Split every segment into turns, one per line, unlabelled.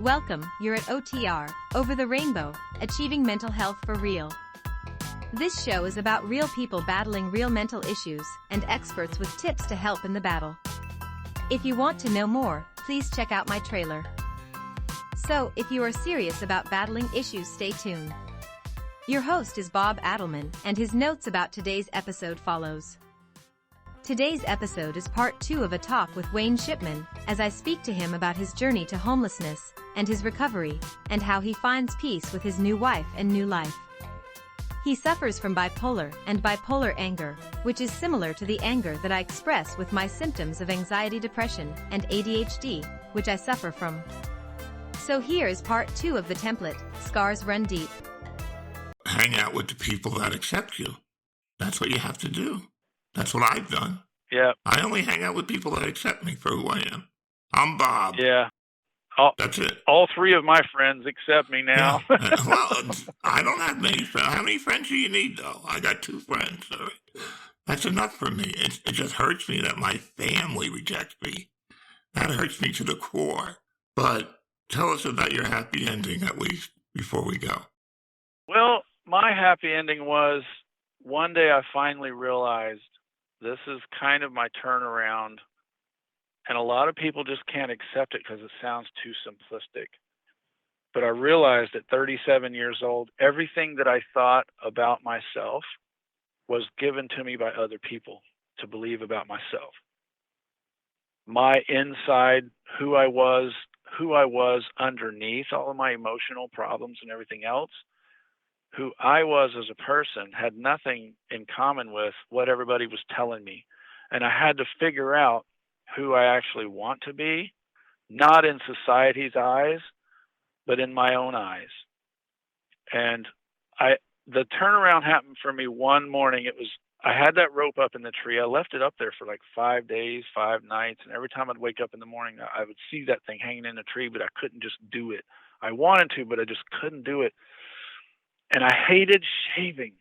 Welcome, you're at OTR, Over the Rainbow, Achieving Mental Health for Real. This show is about real people battling real mental issues, and experts with tips to help in the battle. If you want to know more, please check out my trailer. So, if you are serious about battling issues, stay tuned. Your host is Bob Adelman, and his notes about today's episode follows. Today's episode is part 2 of a talk with Wayne Shipman, as I speak to him about his journey to homelessness, and his recovery, and how he finds peace with his new wife and new life. He suffers from bipolar and bipolar anger, which is similar to the anger that I express with my symptoms of anxiety-depression and ADHD, which I suffer from. So here is part 2 of the template, Scars Run Deep.
Hang out with the people that accept you. That's what you have to do. That's what I've done.
Yeah.
I only hang out with people that accept me for who I am. I'm Bob.
Yeah.
That's it.
All 3 of my friends accept me now.
Yeah. Well, I don't have many friends. How many friends do you need, though? I got 2 friends. That's enough for me. It just hurts me that my family rejects me. That hurts me to the core. But tell us about your happy ending, at least, before we go.
Well, my happy ending was one day I finally realized this is kind of my turnaround. And a lot of people just can't accept it because it sounds too simplistic. But I realized at 37 years old, everything that I thought about myself was given to me by other people to believe about myself. My inside, who I was underneath all of my emotional problems and everything else, who I was as a person had nothing in common with what everybody was telling me. And I had to figure out who I actually want to be, not in society's eyes, but in my own eyes. And the turnaround happened for me one morning. I had that rope up in the tree. I left it up there for like 5 days, 5 nights. And every time I'd wake up in the morning, I would see that thing hanging in the tree, but I couldn't just do it. I wanted to, but I just couldn't do it. And I hated shaving.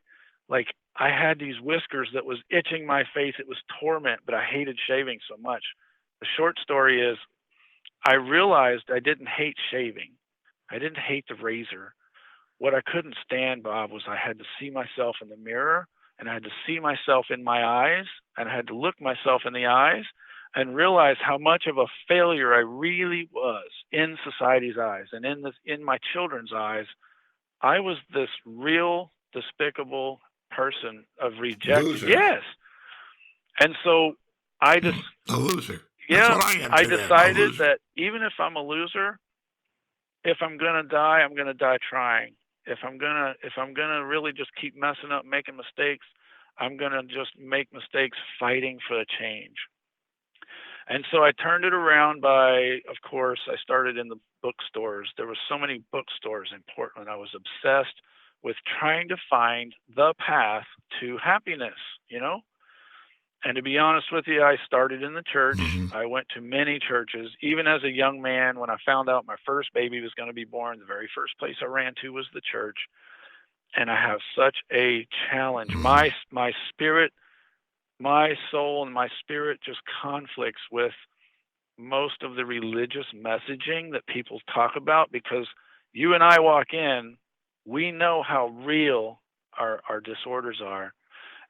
Like, I had these whiskers that was itching my face. It was torment, but I hated shaving so much. The short story is, I realized I didn't hate shaving. I didn't hate the razor. What I couldn't stand, Bob, was I had to see myself in the mirror, and I had to see myself in my eyes, and I had to look myself in the eyes and realize how much of a failure I really was in society's eyes and in my children's eyes. I was this real despicable person of rejection.
Loser.
Yes. And so I just
a loser.
Yeah,
That's what I am
I
today.
decided that even if I'm a loser, if I'm gonna die, I'm gonna die trying. If I'm gonna really just keep messing up, making mistakes, I'm gonna just make mistakes fighting for a change. And so I turned it around by, of course, I started in the bookstores. There were so many bookstores in Portland. I was obsessed with trying to find the path to happiness, And to be honest with you, I started in the church.
Mm-hmm.
I went to many churches. Even as a young man, when I found out my first baby was going to be born, the very first place I ran to was the church. And I have such a challenge.
Mm-hmm.
My spirit, my soul and my spirit just conflicts with most of the religious messaging that people talk about, because you and I walk in, we know how real our disorders are.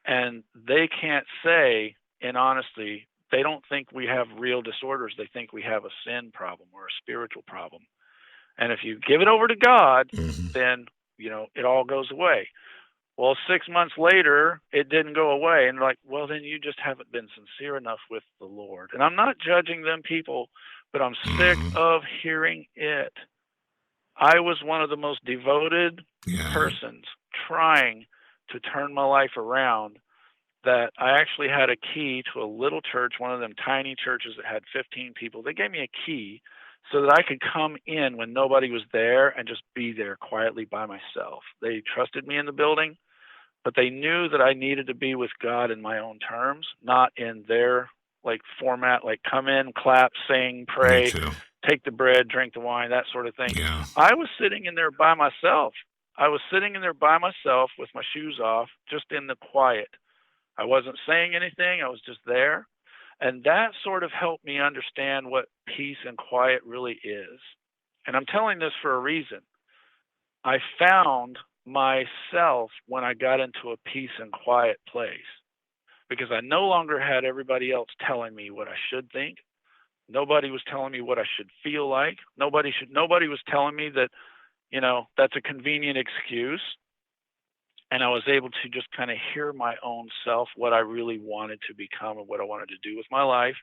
And they can't say, in honesty, they don't think we have real disorders. They think we have a sin problem or a spiritual problem. And if you give it over to God,
Mm-hmm.
then, it all goes away. Well, 6 months later, it didn't go away. And like, well, then you just haven't been sincere enough with the Lord. And I'm not judging them people, but I'm sick of hearing it. I was one of the most devoted persons trying to turn my life around, that I actually had a key to a little church, one of them tiny churches that had 15 people. They gave me a key so that I could come in when nobody was there and just be there quietly by myself. They trusted me in the building, but they knew that I needed to be with God in my own terms, not in their format, like come in, clap, sing, pray, take the bread, drink the wine, that sort of thing.
Yeah.
I was sitting in there by myself. I was sitting in there by myself with my shoes off, just in the quiet. I wasn't saying anything. I was just there. And that sort of helped me understand what peace and quiet really is. And I'm telling this for a reason. I found myself when I got into a peace and quiet place because I no longer had everybody else telling me what I should think. Nobody was telling me what I should feel like. Nobody was telling me that, that's a convenient excuse. And I was able to just kind of hear my own self, what I really wanted to become and what I wanted to do with my life.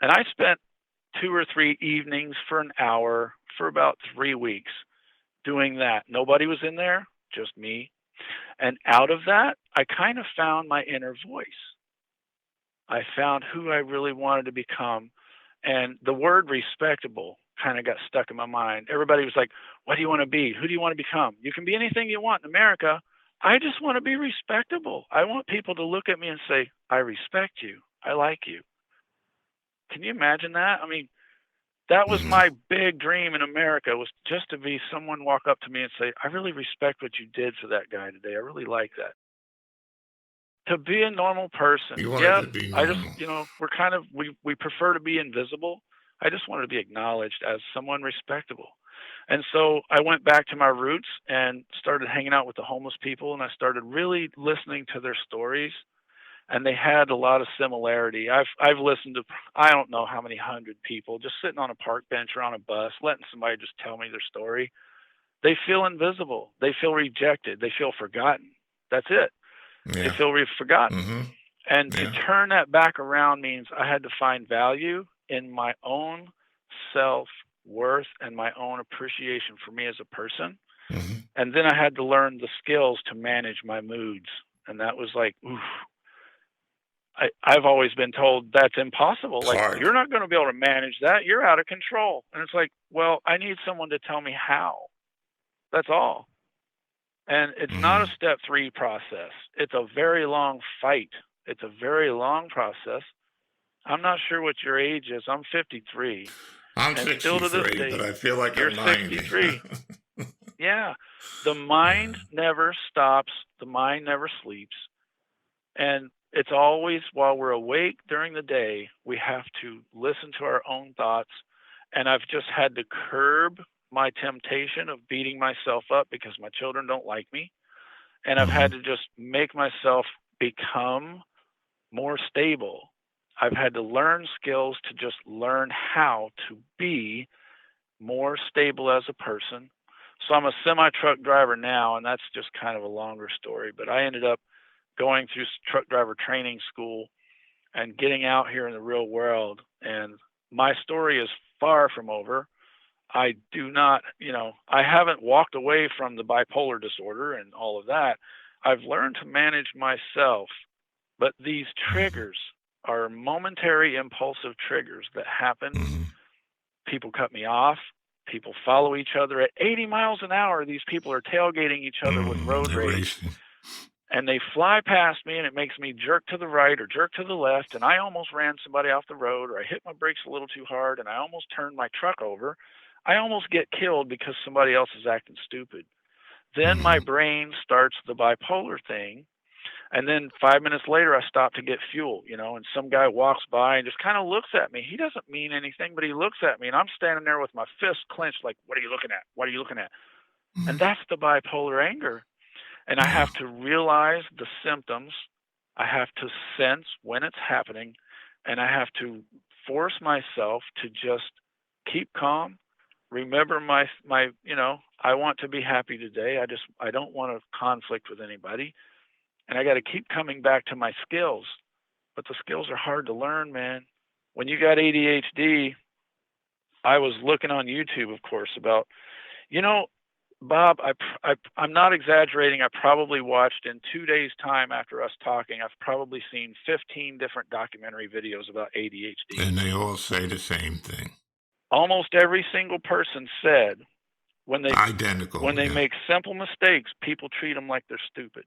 And I spent 2 or 3 evenings for an hour for about 3 weeks doing that. Nobody was in there, just me. And out of that, I kind of found my inner voice. I found who I really wanted to become. And the word respectable kind of got stuck in my mind. Everybody was like, what do you want to be? Who do you want to become? You can be anything you want in America. I just want to be respectable. I want people to look at me and say, I respect you. I like you. Can you imagine that? I mean, that was my big dream in America, was just to be someone walk up to me and say, I really respect what you did for that guy today. I really like that. To be a normal person.
You wanted to be normal.
I just, we prefer to be invisible. I just wanted to be acknowledged as someone respectable. And so I went back to my roots and started hanging out with the homeless people, and I started really listening to their stories. And they had a lot of similarity. I've listened to, I don't know how many 100 people just sitting on a park bench or on a bus, letting somebody just tell me their story. They feel invisible. They feel rejected. They feel forgotten. That's it.
Yeah.
They feel forgotten.
Mm-hmm.
And to turn that back around means I had to find value in my own self-worth and my own appreciation for me as a person.
Mm-hmm.
And then I had to learn the skills to manage my moods. And that was like, oof. I've always been told that's impossible. Like,
hard.
You're not going to be able to manage that. You're out of control. And it's like, well, I need someone to tell me how. That's all. And it's not a step 3 process. It's a very long fight. It's a very long process. I'm not sure what your age is. I'm 53.
I'm 63, but I feel like I'm 90.
63. Yeah. The mind never stops. The mind never sleeps. And it's always, while we're awake during the day, we have to listen to our own thoughts. And I've just had to curb my temptation of beating myself up because my children don't like me. And I've had to just make myself become more stable. I've had to learn skills to just learn how to be more stable as a person. So I'm a semi-truck driver now, and that's just kind of a longer story. But I ended up going through truck driver training school and getting out here in the real world. And my story is far from over. I do not, I haven't walked away from the bipolar disorder and all of that. I've learned to manage myself, but these triggers are momentary impulsive triggers that happen. People cut me off. People follow each other at 80 miles an hour. These people are tailgating each other with road rage. And they fly past me, and it makes me jerk to the right or jerk to the left, and I almost ran somebody off the road, or I hit my brakes a little too hard, and I almost turned my truck over. I almost get killed because somebody else is acting stupid. Then my brain starts the bipolar thing, and then 5 minutes later, I stop to get fuel, and some guy walks by and just kind of looks at me. He doesn't mean anything, but he looks at me, and I'm standing there with my fist clenched like, what are you looking at? What are you looking at? And that's the bipolar anger. And I have to realize the symptoms. I have to sense when it's happening, and I have to force myself to just keep calm. Remember I want to be happy today. I don't want to conflict with anybody. And I got to keep coming back to my skills. But the skills are hard to learn, man. When you got ADHD, I was looking on YouTube, of course, about, Bob, I'm not exaggerating. I probably watched in 2 days' time after us talking, I've probably seen 15 different documentary videos about ADHD.
And they all say the same thing.
Almost every single person said when they make simple mistakes, people treat them like they're stupid.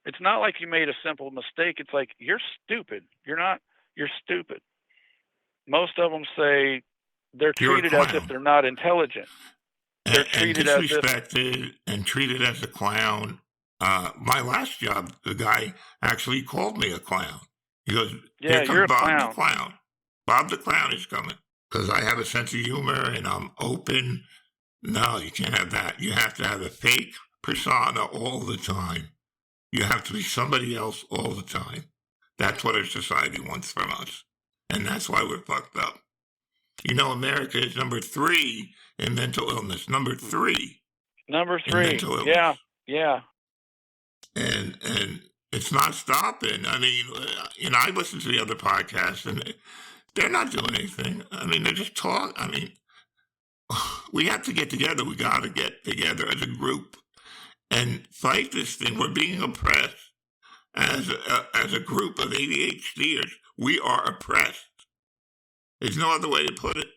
It's not like you made a simple mistake. It's like, you're stupid. You're stupid. Most of them say they're treated as if they're not intelligent. They're treated
and disrespected and treated as a clown. My last job, the guy actually called me a clown. He goes, "Here comes Bob the clown. Bob the clown is coming," because I have a sense of humor and I'm open No, you can't have that. You have to have a fake persona all the time. You have to be somebody else all the time. That's what our society wants from us. And that's why we're fucked up. You know, America is number 3 in mental illness. Number 3
Number
in
3.
mental illness.
Yeah.
And it's not stopping. I mean, I listen to the other podcasts, and they're not doing anything. I mean, they're just talking. I mean, we have to get together. We got to get together as a group and fight this thing. We're being oppressed as a group of ADHDers. We are oppressed. There's no other way to put it.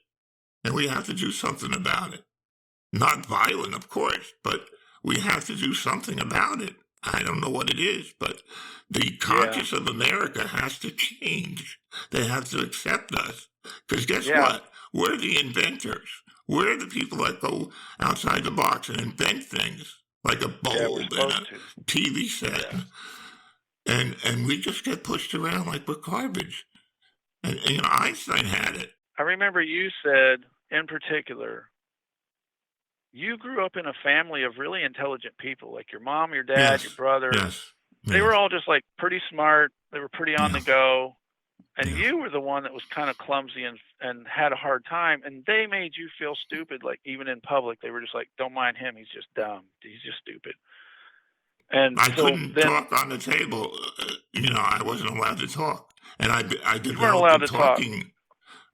And we have to do something about it. Not violent, of course, but we have to do something about it. I don't know what it is, but the conscience of America has to change. They have to accept us. Because guess what? We're the inventors. We're the people that go outside the box and invent things, like a bulb and a TV set. Yeah. And we just get pushed around like we're garbage. And Einstein had it.
I remember you said, in particular, you grew up in a family of really intelligent people, like your mom, your dad, your brother.
Yes.
They were all just like pretty smart. They were pretty on the go. And you were the one that was kind of clumsy and had a hard time. And they made you feel stupid, like even in public. They were just like, don't mind him. He's just dumb. He's just stupid. And
I couldn't talk on the table. I wasn't allowed to talk. And I developed the talking.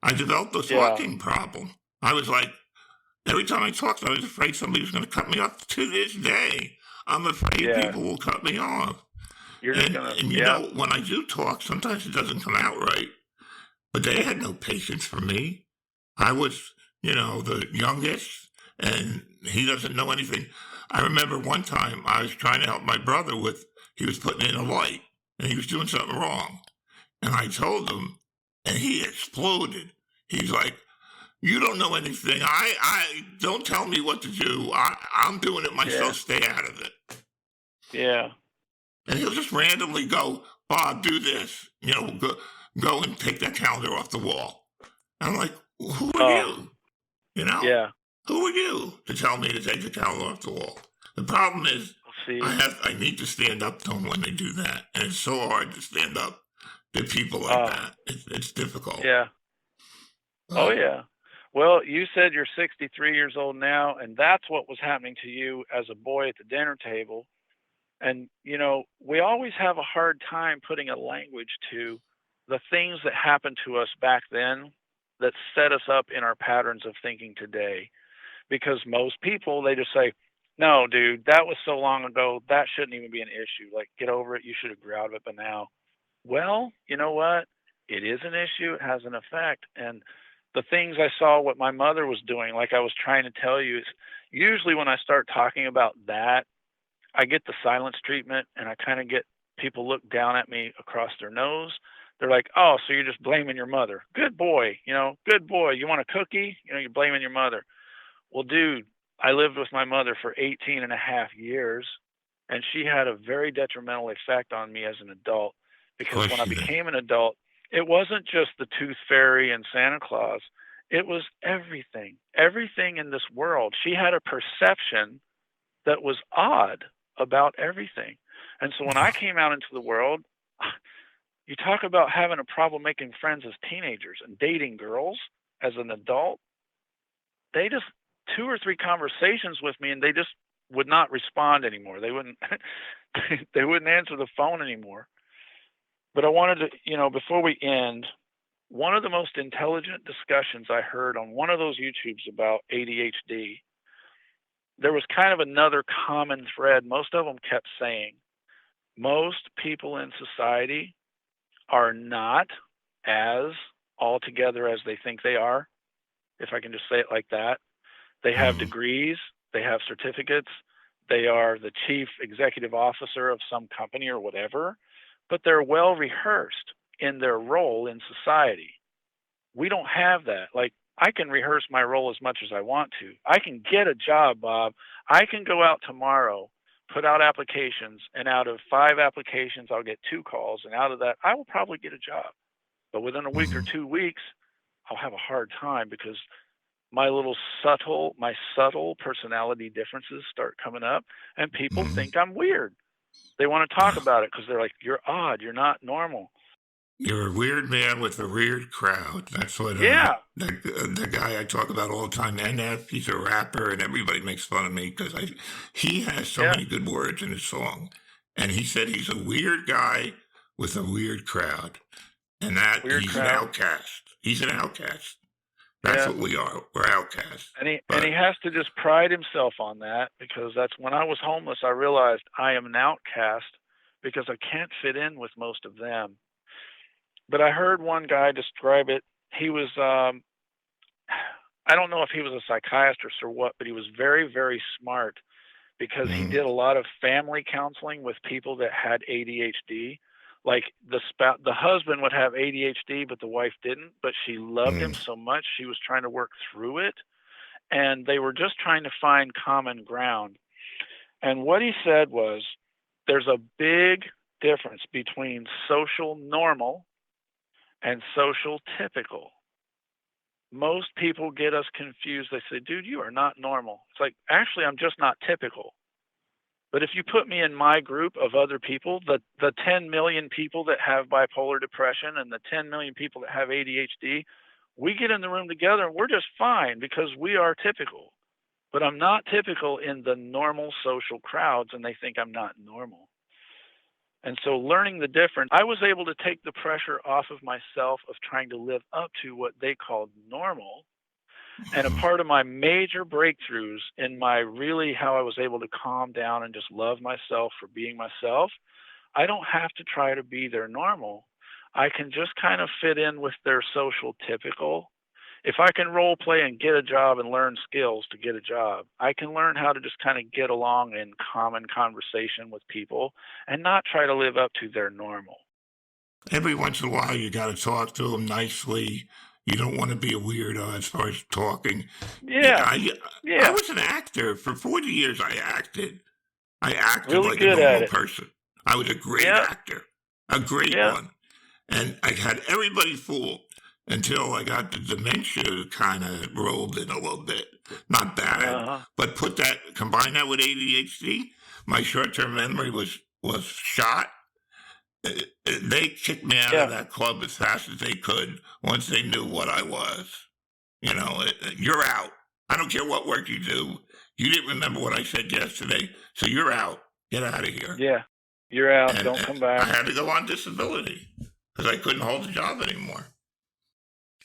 I developed the talking problem. I was like, every time I talked, I was afraid somebody was going to cut me off. To this day, I'm afraid people will cut me off. And you know, when I do talk, sometimes it doesn't come out right. But they had no patience for me. I was, the youngest, and he doesn't know anything. I remember one time I was trying to help my brother he was putting in a light, and he was doing something wrong. And I told him, and he exploded. He's like, you don't know anything. I don't tell me what to do. I'm doing it myself. Stay out of it.
Yeah. And
he'll just randomly go, Bob, do this. Go and take that calendar off the wall. I'm like, who are you?
Yeah.
Who are you to tell me to take the calendar off the wall? The problem is, I need to stand up to them when they do that, and it's so hard to stand up to people like that. It's difficult.
Yeah. Oh yeah. Well, you said you're 63 years old now, and that's what was happening to you as a boy at the dinner table. And, we always have a hard time putting a language to the things that happened to us back then that set us up in our patterns of thinking today. Because most people, they just say, no, dude, that was so long ago, that shouldn't even be an issue. Like, get over it. You should have grew out of it by now. Well, you know what? It is an issue. It has an effect. And the things I saw what my mother was doing, like I was trying to tell you, is usually when I start talking about that, I get the silence treatment, and I kind of get people look down at me across their nose. They're like, oh, so you're just blaming your mother. Good boy. Good boy. You want a cookie? You're blaming your mother. Well, dude, I lived with my mother for 18 and a half years, and she had a very detrimental effect on me as an adult, because when I became an adult, it wasn't just the Tooth Fairy and Santa Claus. It was everything in this world. She had a perception that was odd about everything. And so when I came out into the world, you talk about having a problem making friends as teenagers and dating girls as an adult. They just 2 or 3 conversations with me, and they just would not respond anymore. They wouldn't answer the phone anymore. But I wanted to, before we end, one of the most intelligent discussions I heard on one of those YouTubes about ADHD, there was kind of another common thread. Most of them kept saying, most people in society are not as all together as they think they are, if I can just say it like that. They have degrees, they have certificates, they are the chief executive officer of some company or whatever, but they're well rehearsed in their role in society. We don't have that. Like, I can rehearse my role as much as I want to. I can get a job, Bob. I can go out tomorrow, put out applications, and out of 5 applications, I'll get 2 calls. And out of that, I will probably get a job. But within a week or 2 weeks, I'll have a hard time because my subtle personality differences start coming up, and people
Mhm.
think I'm weird. They want to talk
Yeah.
about it because they're like, "You're odd. You're not normal."
You're a weird man with a weird crowd. That's what
Yeah,
the guy I talk about all the time, NF, he's a rapper, and everybody makes fun of me because he has so
yeah,
many good words in his song. And he said he's a weird guy with a weird crowd. And that
weird
he's an
crowd.
outcast. He's an outcast. That's
Yeah,
what we are. We're outcasts.
and he
But
has to just pride himself on that, because that's when I was homeless. I realized I am an outcast because I can't fit in with most of them. But I heard one guy describe it. He was I don't know if he was a psychiatrist or what, but he was very, very smart because he
mm,
did a lot of family counseling with people that had ADHD. Like the husband would have ADHD, but the wife didn't. But she loved him
mm,
so much, she was trying to work through it, and they were just trying to find common ground. And what he said was, there's a big difference between social normal and social typical. Most people get us confused. They say, "Dude, you are not normal." It's like, actually, I'm just not typical. But if you put me in my group of other people, the 10 million people that have bipolar depression and the 10 million people that have ADHD, we get in the room together and we're just fine because we are typical. But I'm not typical in the normal social crowds, and they think I'm not normal. And so, learning the difference, I was able to take the pressure off of myself of trying to live up to what they called normal. And a
mm.
part of my major breakthroughs in my really how I was able to calm down and just love myself for being myself, I don't have to try to be their normal. I can just kind of fit in with their social typical. If I can role play and get a job and learn skills to get a job, I can learn how to just kind of get along in common conversation with people and not try to live up to their normal.
Every once in a while, you got to talk to them nicely. You don't want to be a weirdo as far as talking. Yeah,
Yeah,
I
yeah,
was an actor for 40 years. I acted. I acted
really
like a
good at
normal
it.
person. I was a great
Yeah,
actor, a great
yeah,
one, and I had everybody fooled until I got the dementia kind of rolled in a little bit. Not bad,
uh-huh.
but combine that with ADHD. My short-term memory was shot. They kicked me out of
Yeah,
that club as fast as they could once they knew what I was. You're out. I don't care what work you do. You didn't remember what I said yesterday, so you're out. Get out of here.
yeah. You're out.
And
Don't come
I
back.
had to go on disability because I couldn't hold the job anymore.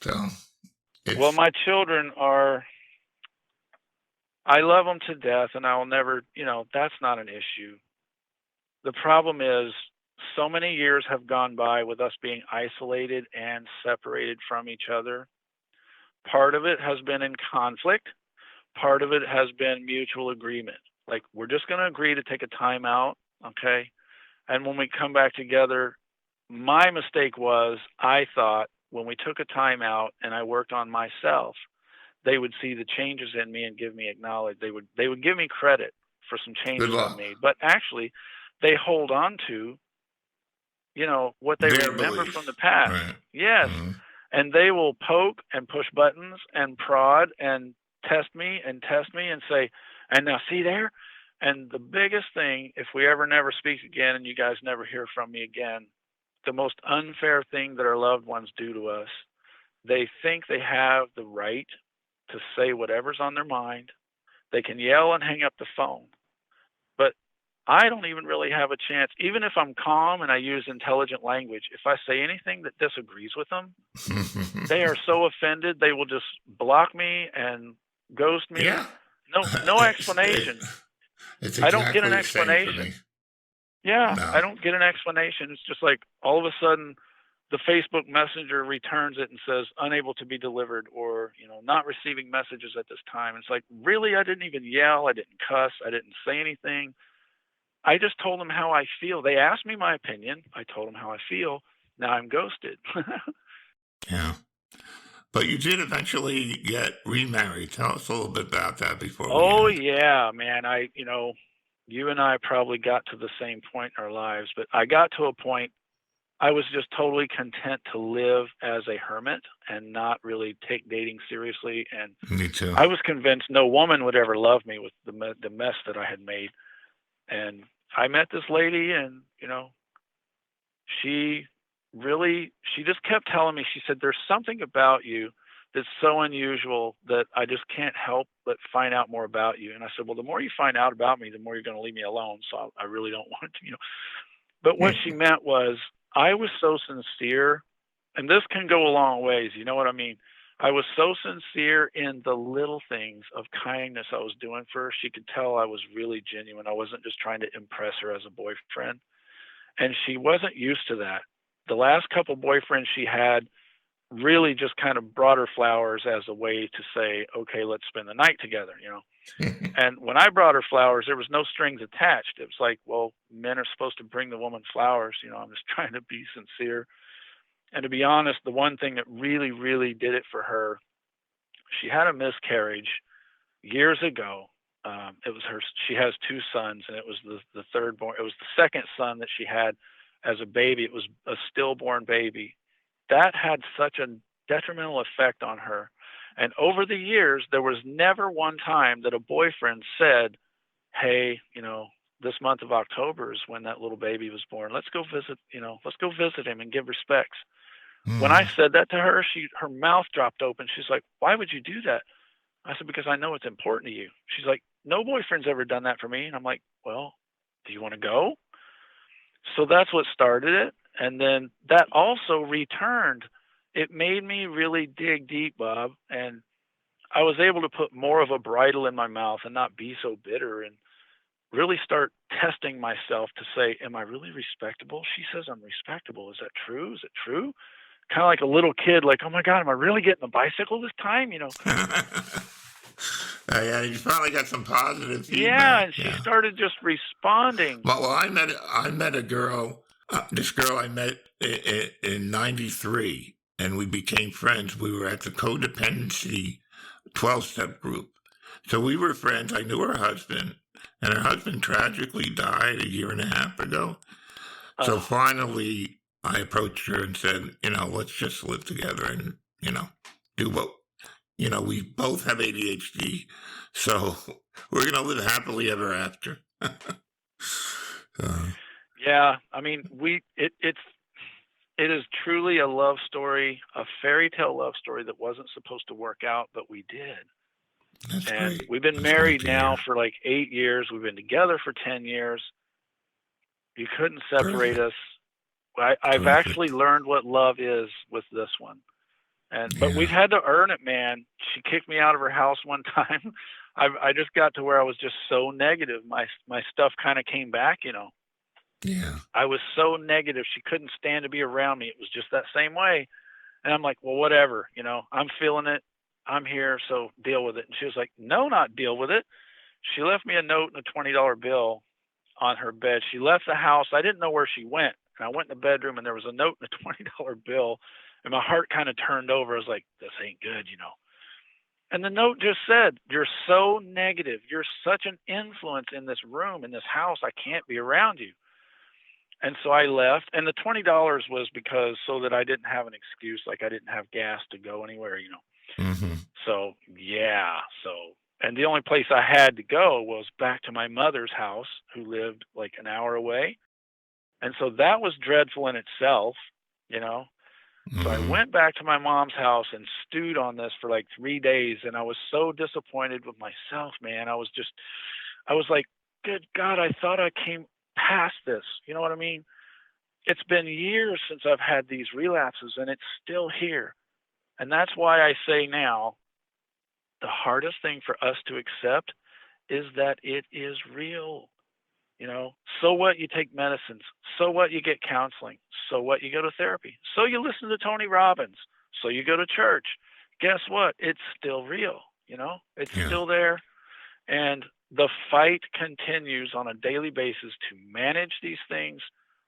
So
Well,
it's
my children are, I love them to death, and I'll never, that's not an issue. The problem is, so many years have gone by with us being isolated and separated from each other. Part of it has been in conflict, part of it has been mutual agreement. Like, we're just going to agree to take a time out, okay? And when we come back together, my mistake was I thought when we took a time out and I worked on myself, they would see the changes in me and give me acknowledge. They would give me credit for some
good
changes I
luck.
made. But actually, they hold on to, what they
Their
remember from the
beliefs.
past.
Right.
Yes.
Hmm.
And they will poke and push buttons and prod and test me and say, "And now see there." And the biggest thing, if we ever never speak again and you guys never hear from me again, the most unfair thing that our loved ones do to us, they think they have the right to say whatever's on their mind. They can yell and hang up the phone. But I don't even really have a chance. Even if I'm calm and I use intelligent language, if I say anything that disagrees with them, they are so offended they will just block me and ghost me.
Yeah.
No
it's, it,
explanation.
it's
I don't get
exactly
an
the same for
explanation.
me.
Yeah,
No.
I don't get an explanation. It's just like all of a sudden the Facebook Messenger returns it and says unable to be delivered, or, not receiving messages at this time. It's like, really? I didn't even yell. I didn't cuss. I didn't say anything. I just told them how I feel. They asked me my opinion. I told them how I feel. Now I'm ghosted.
Yeah. But you did eventually get remarried. Tell us a little bit about that before we
Oh
end.
yeah, man. You and I probably got to the same point in our lives, but I got to a point I was just totally content to live as a hermit and not really take dating seriously. And
Me too.
I was convinced no woman would ever love me with the mess that I had made. And I met this lady, and she she just kept telling me. She said, "There's something about you that's so unusual that I just can't help but find out more about you." And I said, "Well, the more you find out about me, the more you're going to leave me alone. So I really don't want to." But what she meant was I was so sincere, and this can go a long ways. You know what I mean? I was so sincere in the little things of kindness I was doing for her. She could tell I was really genuine. I wasn't just trying to impress her as a boyfriend. And she wasn't used to that. The last couple boyfriends she had really just kind of brought her flowers as a way to say, okay, let's spend the night together. And when I brought her flowers, there was no strings attached. It was like, well, men are supposed to bring the woman flowers. I'm just trying to be sincere. And to be honest, the one thing that really, really did it for her, she had a miscarriage years ago. It was she has two sons, and it was the third born. It was the second son that she had as a baby. It was a stillborn baby. That had such a detrimental effect on her. And over the years, there was never one time that a boyfriend said, hey, this month of October is when that little baby was born. Let's go visit him and give respects. When I said that to her, her mouth dropped open. She's like, why would you do that? I said, because I know it's important to you. She's like, no boyfriend's ever done that for me. And I'm like, well, do you want to go? So that's what started it. And then that also returned. It made me really dig deep, Bob. And I was able to put more of a bridle in my mouth and not be so bitter, and really start testing myself to say, am I really respectable? She says I'm respectable. Is that true? Is it true? Kind of like a little kid, like, oh my God, am I really getting a bicycle this time?
Yeah, you finally got some positive feedback.
Yeah, and she started just responding.
Well, I met a girl. This girl I met in '93, and we became friends. We were at the codependency 12-step group, so we were friends. I knew her husband, and her husband tragically died a year and a half ago. So finally, I approached her and said, let's just live together and do what. We both have ADHD, so we're going to live happily ever after.
Yeah, I mean, it is truly a love story, a fairy tale love story that wasn't supposed to work out, but we did.
That's
and
great.
We've been
That's
married now for like 8 years. We've been together for 10 years. You couldn't separate us. I've actually learned what love is with this one. But we've had to earn it, man. She kicked me out of her house one time. I just got to where I was just so negative. My stuff kind of came back,
Yeah.
I was so negative. She couldn't stand to be around me. It was just that same way. And I'm like, well, whatever, I'm feeling it. I'm here, so deal with it. And she was like, no, not deal with it. She left me a note and a $20 bill on her bed. She left the house. I didn't know where she went. And I went in the bedroom, and there was a note and a $20 bill. And my heart kind of turned over. I was like, this ain't good, And the note just said, you're so negative. You're such an influence in this room, in this house. I can't be around you. And so I left. And the $20 was because so that I didn't have an excuse, like I didn't have gas to go anywhere,
Mm-hmm.
So, yeah. And the only place I had to go was back to my mother's house, who lived like an hour away. And so that was dreadful in itself, So I went back to my mom's house and stewed on this for like 3 days. And I was so disappointed with myself, man. I was like, good God, I thought I came past this. You know what I mean? It's been years since I've had these relapses, and it's still here. And that's why I say now, the hardest thing for us to accept is that it is real. So what, you take medicines? So what, you get counseling? So what, you go to therapy? So you listen to Tony Robbins? So you go to church? Guess what? It's still real. It's still there. And the fight continues on a daily basis to manage these things,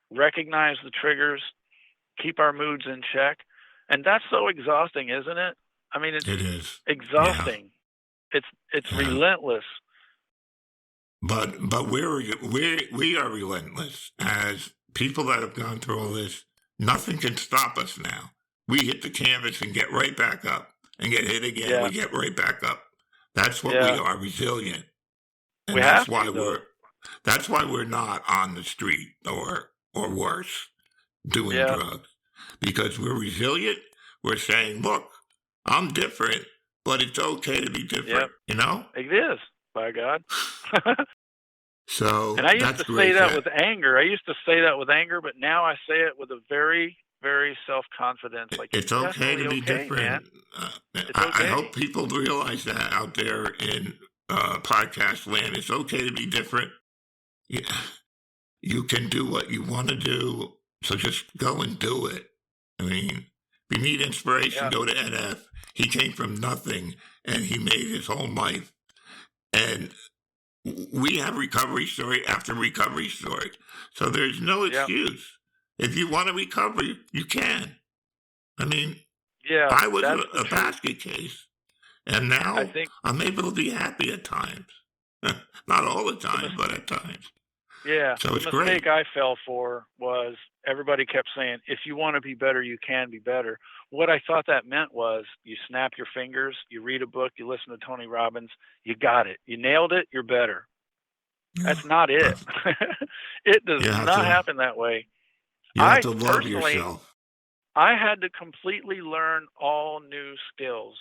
recognize the triggers, keep our moods in check. And that's so exhausting, isn't it? I mean, it is exhausting. Yeah. It's relentless.
But we are relentless as people that have gone through all this. nothing can stop us now. We hit the canvas and get right back up and get hit again.
Yeah.
We get right back up. That's what we are, resilient. And
We
that's
have
why
to, though.
that's why we're not on the street or worse doing
Yeah.
drugs. Because we're resilient. We're saying, look, I'm different, but it's okay to be different.
Yep.
You know?
It is, by God.
So
And I used
that's
to
great
say that with anger. But now I say it with a very, very self-confidence. Like,
it's okay to be
okay,
different.
Man. It's
I
okay.
hope people realize that out there in podcast land. It's okay to be different. Yeah. You can do what you want to do, so just go and do it. I mean, if you need inspiration, go to NF. He came from nothing, and he made his own life. And we have recovery story after recovery story. So there's no excuse. If you want to recover, you can. I mean, I was a basket case, and now I'm able to be happy at times. Not all the time, but at times.
Yeah,
so it's
the mistake I fell for was everybody kept saying, if you want to be better, you can be better. What I thought that meant was you snap your fingers, you read a book, you listen to Tony Robbins, you got it. You nailed it, you're better. That's not it. It does not happen that way.
You have to love yourself.
I had to completely learn all new skills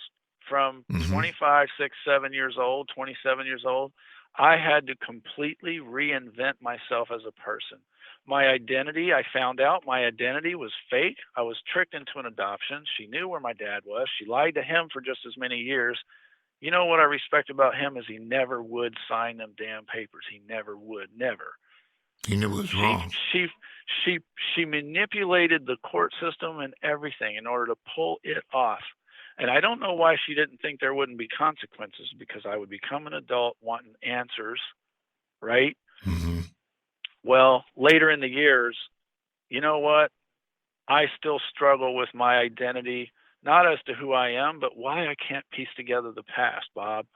from 25, 6, 7 years old, 27 years old. I had to completely reinvent myself as a person. My identity, I found out my identity was fake. I was tricked into an adoption. She knew where my dad was. She lied to him for just as many years. You know what I respect about him is he never would sign them damn papers. He never would, never.
He knew it was wrong.
She manipulated the court system and everything in order to pull it off. And I don't know why she didn't think there wouldn't be consequences, because I would become an adult wanting answers, right?
Mm-hmm.
Well, later in the years, you know what? I still struggle with my identity, not as to who I am, but why I can't piece together the past, Bob.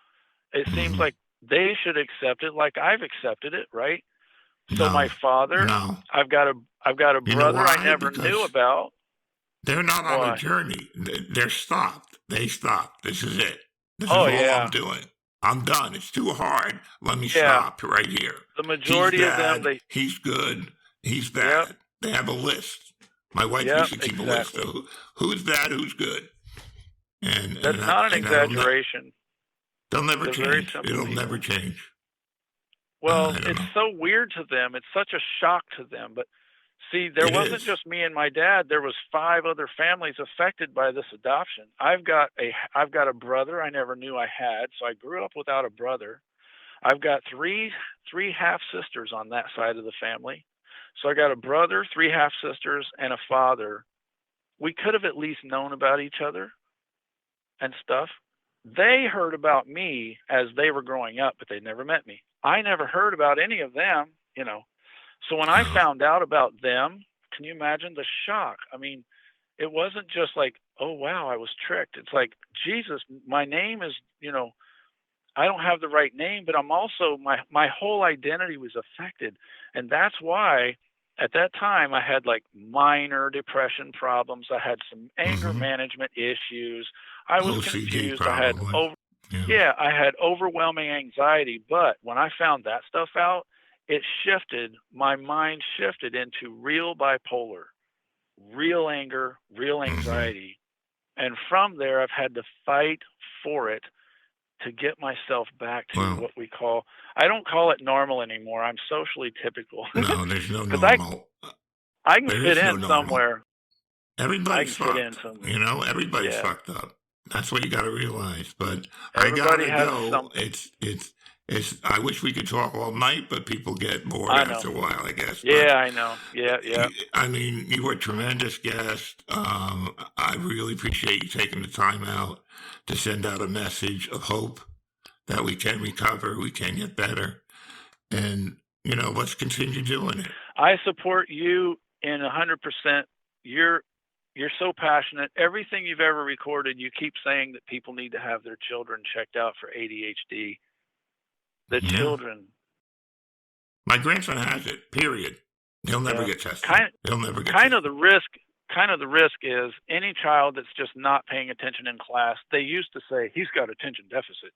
It seems like they should accept it like I've accepted it, right? So my father, I've got a brother I never knew about.
They're not on a journey. They're stopped. They stopped. This is it. This is all I'm doing. I'm done. It's too hard. Let me stop right here.
The majority of them,
he's good. He's bad. Yep. They have a list. My wife used to keep a list of who's bad, who's good. And
that's not an exaggeration.
They'll never change. It'll never change.
Well, it's so weird to them. It's such a shock to them. But see, there wasn't just me and my dad. There was 5 other families affected by this adoption. I've got a brother I never knew I had, so I grew up without a brother. I've got three half sisters on that side of the family. So I got a brother, 3 half sisters, and a father. We could have at least known about each other and stuff. They heard about me as they were growing up, but they never met me. I never heard about any of them, you know. So when I found out about them, can you imagine the shock? I mean, it wasn't just like, oh, wow, I was tricked. It's like, Jesus, my name is, you know, I don't have the right name, but I'm also, my whole identity was affected. And that's why at that time I had like minor depression problems. I had some anger management issues. I was confused.
Probably.
I had overwhelming anxiety. But when I found that stuff out, it shifted, my mind shifted into real bipolar, real anger, real anxiety. And from there, I've had to fight for it to get myself back to what we call, I don't call it normal anymore. I'm socially typical.
No, there's no normal.
I can fit in somewhere.
Everybody's fucked. You know, everybody's fucked up. That's what you got to realize. But
Everybody
I gotta go. It's. I wish we could talk all night, but people get bored after a while, I guess.
Yeah, I know. Yeah.
I mean, you were a tremendous guest. I really appreciate you taking the time out to send out a message of hope that we can recover, we can get better, and you know, let's continue doing it.
I support you in 100%. You're so passionate. Everything you've ever recorded, you keep saying that people need to have their children checked out for ADHD. The children.
My grandson has it, period. He'll never get tested. He'll never get
kind
tested.
of the risk. kind of the risk is any child that's just not paying attention in class, they used to say, he's got attention deficit.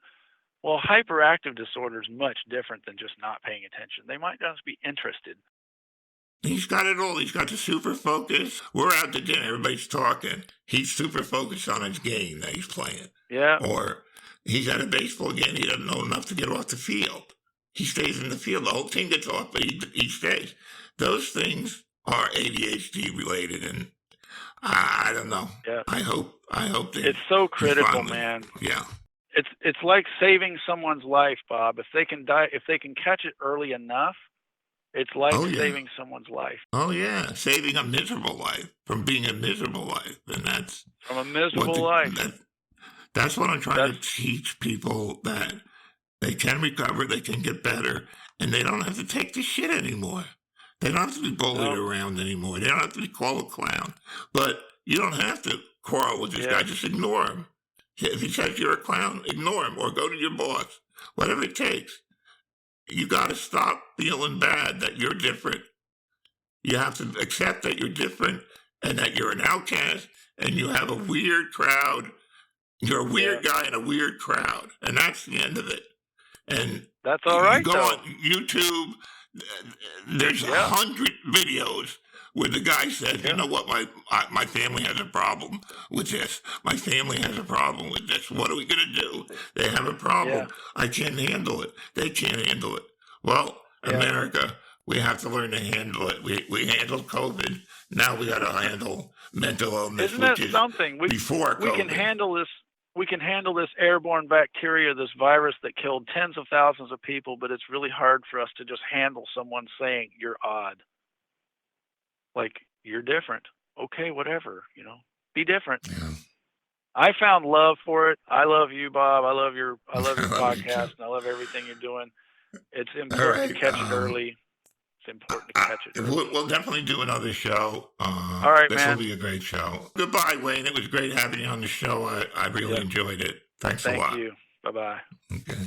Well, hyperactive disorder is much different than just not paying attention. They might just be interested.
He's got it all. He's got the super focus. We're out to dinner. Everybody's talking. He's super focused on his game that he's playing.
Yeah.
Or he's at a baseball game. He doesn't know enough to get off the field. He stays in the field. The whole team gets off, but he stays. Those things are ADHD related, and I don't know.
Yeah.
I hope that
it's so critical, man.
Yeah.
It's like saving someone's life, Bob. If they can catch it early enough, it's like saving someone's life.
Oh yeah, saving a miserable life from being a miserable life, and that's
from a miserable life.
That's what I'm trying to teach people, that they can recover, they can get better, and they don't have to take the shit anymore. They don't have to be bullied around anymore. They don't have to be called a clown. But you don't have to quarrel with this guy. Just ignore him. If he says you're a clown, ignore him or go to your boss. Whatever it takes. You got to stop feeling bad that you're different. You have to accept that you're different and that you're an outcast and you have a weird crowd. You're a weird guy in a weird crowd. And that's the end of it. And
that's all right.
You go on YouTube. There's 100 videos where the guy said, you know what, my family has a problem with this. My family has a problem with this. What are we going to do? They have a problem. I can't handle it. They can't handle it. Well, America, we have to learn to handle it. We handled COVID. Now we got to handle mental illness.
Isn't that something?
Before COVID.
We can handle this. We can handle this airborne bacteria, this virus that killed tens of thousands of people, but it's really hard for us to just handle someone saying you're odd. Like, you're different. Okay, whatever, be different.
Yeah.
I found love for it. I love you, Bob. I love your podcast, and I love everything you're doing. It's important to catch it early. It's important to catch it early.
We'll definitely do another show.
All right,
this
man.
Will be a great show. Goodbye, Wayne. It was great having you on the show. I really enjoyed it. Thanks a lot.
Thank you. Bye-bye.
Okay.